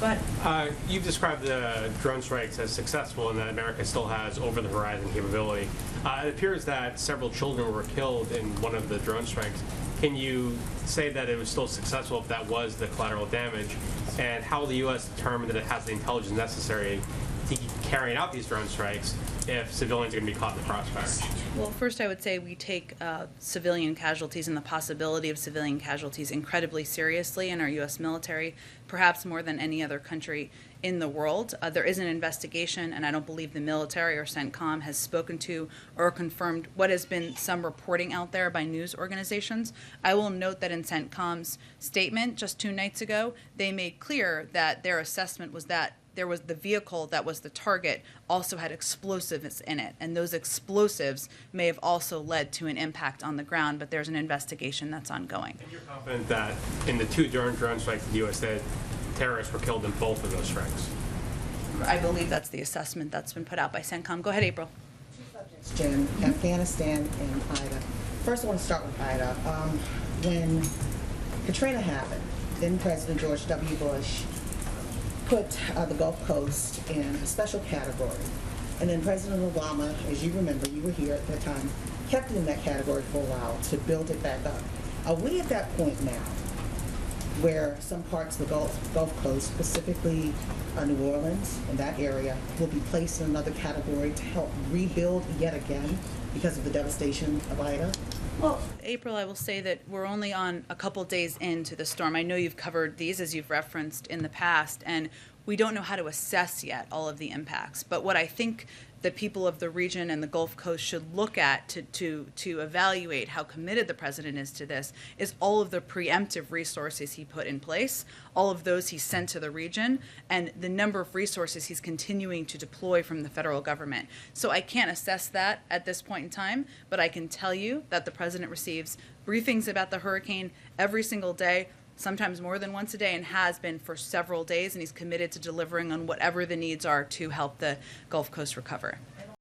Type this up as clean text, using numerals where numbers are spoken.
Go ahead. You've described the drone strikes as successful and that America still has over-the-horizon capability. It appears that several children were killed in one of the drone strikes. Can you say that it was still successful if that was the collateral damage? And how will the U.S. determine that it has the intelligence necessary to keep carrying out these drone strikes if civilians are going to be caught in the crossfire? Well, first I would say we take civilian casualties and the possibility of civilian casualties incredibly seriously in our U.S. military, perhaps more than any other country in the world. There is an investigation, and I don't believe the military or CENTCOM has spoken to or confirmed what has been some reporting out there by news organizations. I will note that in CENTCOM's statement just 2 nights ago, they made clear that their assessment was that there was the vehicle that was the target also had explosives in it, and those explosives may have also led to an impact on the ground, but there's an investigation that's ongoing. And you're confident that in the 2 drone strikes the U.S. did, terrorists were killed in both of those strikes? I believe that's the assessment that's been put out by CENTCOM. Go ahead, April. 2 subjects, Jim, Afghanistan and Ida. First, I want to start with Ida. When Katrina happened, then President George W. Bush put the Gulf Coast in a special category. And then President Obama, as you remember, you were here at that time, kept it in that category for a while to build it back up. Are we at that point now where some parts of the Gulf Coast, specifically New Orleans and that area, will be placed in another category to help rebuild yet again because of the devastation of Ida? Well, April, I will say that we're only on a couple days into the storm. I know you've covered these, as you've referenced in the past, and we don't know how to assess yet all of the impacts. But what I think the people of the region and the Gulf Coast should look at to evaluate how committed the president is to this is all of the preemptive resources he put in place, all of those he sent to the region, and the number of resources he's continuing to deploy from the federal government. So I can't assess that at this point in time, but I can tell you that the president receives briefings about the hurricane every single day, sometimes more than once a day, and has been for several days, and he's committed to delivering on whatever the needs are to help the Gulf Coast recover.